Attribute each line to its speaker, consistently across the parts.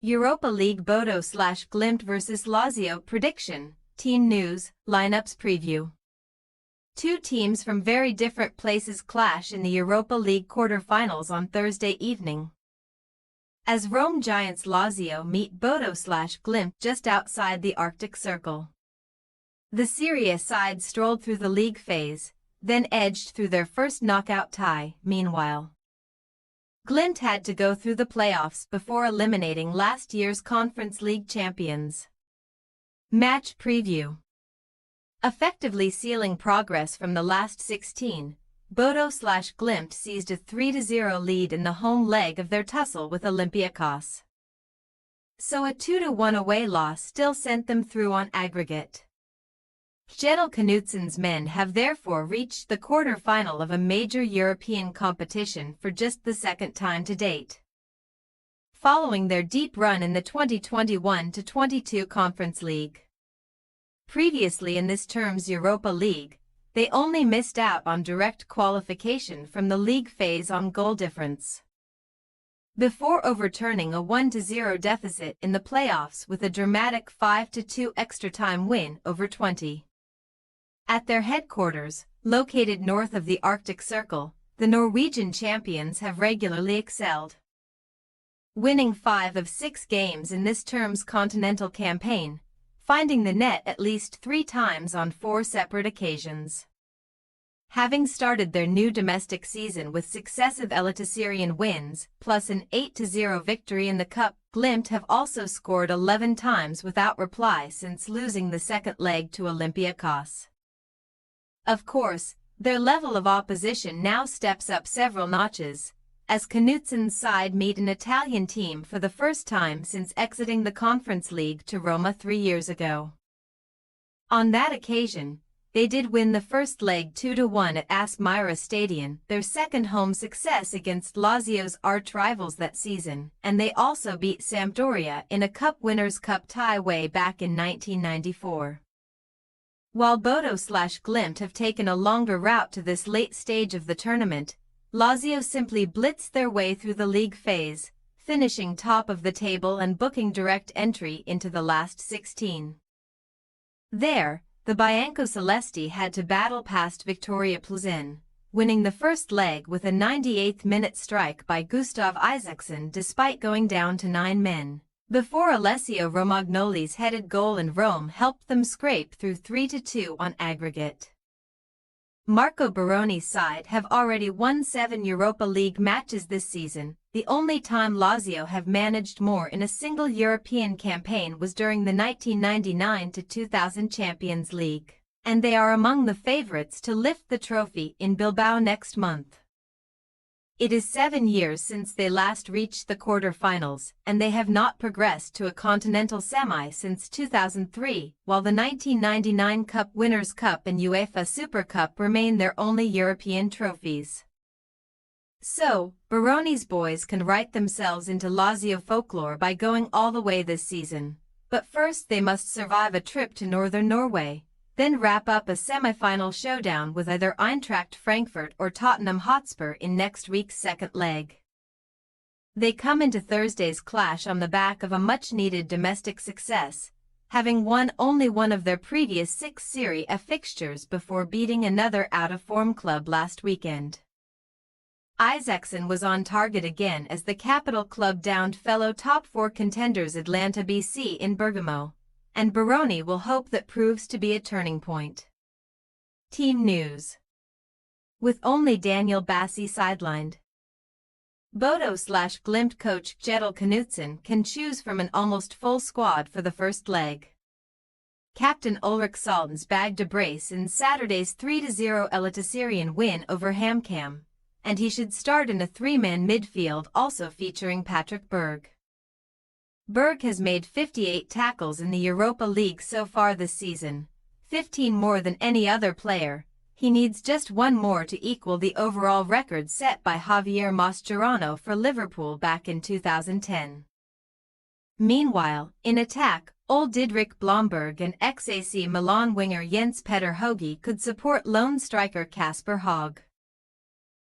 Speaker 1: Europa League Bodo/Glimt vs Lazio prediction, team news, lineups preview. Two teams from very different places clash in the Europa League quarter-finals on Thursday evening. As Rome giants Lazio meet Bodo/Glimt just outside the Arctic Circle. The Serie A side strolled through the league phase, then edged through their first knockout tie. Meanwhile, Glimt had to go through the playoffs before eliminating last year's Conference League champions. Match preview. Effectively sealing progress from the last 16, Bodo/Glimt seized a 3-0 lead in the home leg of their tussle with Olympiacos. So a 2-1 away loss still sent them through on aggregate. Kjetil Knutsen's men have therefore reached the quarter-final of a major European competition for just the second time to date, following their deep run in the 2021-22 Conference League. Previously in this term's Europa League, they only missed out on direct qualification from the league phase on goal difference, before overturning a 1-0 deficit in the playoffs with a dramatic 5-2 extra-time win over 20. At their headquarters, located north of the Arctic Circle, the Norwegian champions have regularly excelled, winning 5 of 6 games in this term's continental campaign, finding the net at least 3 times on 4 separate occasions. Having started their new domestic season with successive Eliteserien wins, plus an 8-0 victory in the Cup, Glimt have also scored 11 times without reply since losing the second leg to Olympiacos. Of course, their level of opposition now steps up several notches, as Knutsen's side meet an Italian team for the first time since exiting the Conference League to Roma 3 years ago. On that occasion, they did win the first leg 2-1 at Asmira Stadion, their second home success against Lazio's arch-rivals that season, and they also beat Sampdoria in a Cup Winners' Cup tie way back in 1994. While Bodo/Glimt have taken a longer route to this late stage of the tournament, Lazio simply blitzed their way through the league phase, finishing top of the table and booking direct entry into the last 16. There, the Bianco-Celesti had to battle past Victoria Plzen, winning the first leg with a 98th-minute strike by Gustav Isaksson despite going down to 9 men, before Alessio Romagnoli's headed goal in Rome helped them scrape through 3-2 on aggregate. Marco Baroni's side have already won 7 Europa League matches this season. The only time Lazio have managed more in a single European campaign was during the 1999-2000 Champions League, and they are among the favorites to lift the trophy in Bilbao next month. It is 7 years since they last reached the quarter-finals, and they have not progressed to a continental semi since 2003, while the 1999 Cup Winners' Cup and UEFA Super Cup remain their only European trophies. So, Baroni's boys can write themselves into Lazio folklore by going all the way this season, but first they must survive a trip to northern Norway, then wrap up a semi-final showdown with either Eintracht Frankfurt or Tottenham Hotspur in next week's second leg. They come into Thursday's clash on the back of a much-needed domestic success, having won only one of their previous 6 Serie A fixtures before beating another out-of-form club last weekend. Isaksson was on target again as the capital club downed fellow top 4 contenders Atlanta BC in Bergamo, and Baroni will hope that proves to be a turning point. Team news. With only Daniel Bassi sidelined, Bodo/Glimt coach Kjetil Knutsen can choose from an almost full squad for the first leg. Captain Ulrik Saltens bagged a brace in Saturday's 3-0 Eliteserien win over HamKam, and he should start in a 3-man midfield also featuring Patrick Berg. Berg has made 58 tackles in the Europa League so far this season, 15 more than any other player. He needs just 1 more to equal the overall record set by Javier Mascherano for Liverpool back in 2010. Meanwhile, in attack, Old Didrik Blomberg and ex-AC Milan winger Jens Petter Hauge could support lone striker Kasper Haug.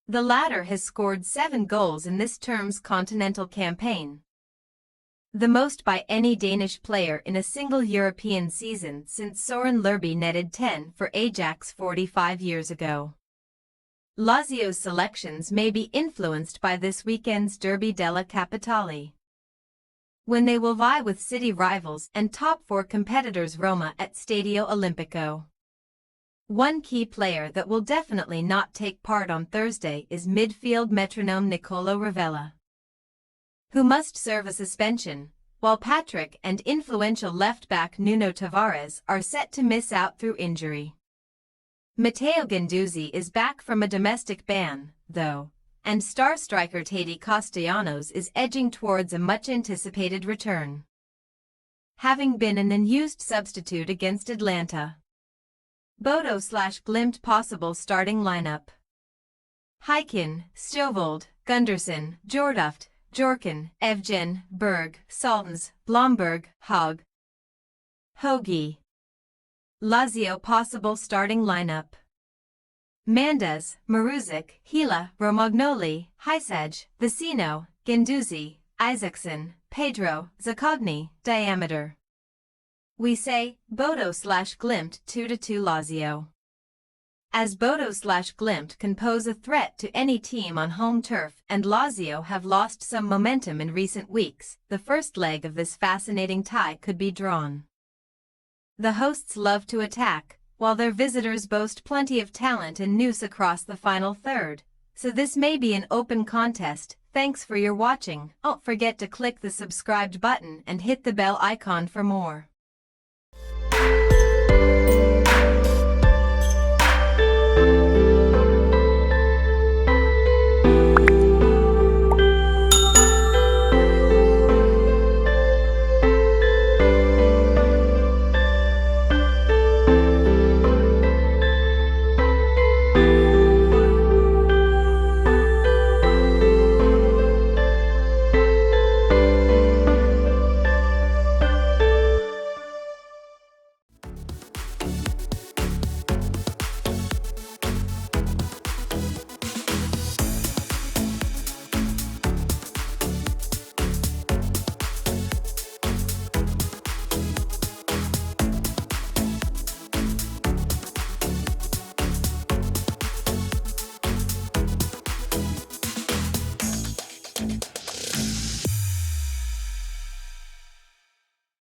Speaker 1: The latter has scored 7 goals in this term's continental campaign. the most by any Danish player in a single European season since Soren Lerby netted 10 for Ajax 45 years ago. Lazio's selections may be influenced by this weekend's Derby della Capitale, when they will vie with city rivals and top-four competitors Roma at Stadio Olimpico. One key player that will definitely not take part on Thursday is midfield metronome Nicolo Ravella, who must serve a suspension, while Patrick and influential left-back Nuno Tavares are set to miss out through injury. Matteo Guendouzi is back from a domestic ban, though, and star striker Teddy Castellanos is edging towards a much-anticipated return, having been an unused substitute against Atlanta. Bodo/Glimt possible starting lineup: Heikin, Stovald, Gunderson, Jorduft, Jorken, Evgen, Berg, Saltens, Blomberg, Hogg, Hoagie. Lazio possible starting lineup: Mendes, Maruzic, Gila, Romagnoli, Heisage, Vecino, Guendouzi, Isaacson, Pedro, Zaccagni, Diameter. We say Bodo/Glimt 2-2 Lazio, as Bodo/Glimt can pose a threat to any team on home turf, and Lazio have lost some momentum in recent weeks. The first leg of this fascinating tie could be drawn. The hosts love to attack, while their visitors boast plenty of talent and nous across the final third, so this may be an open contest. Thanks for your watching. Don't forget to click the subscribed button and hit the bell icon for more.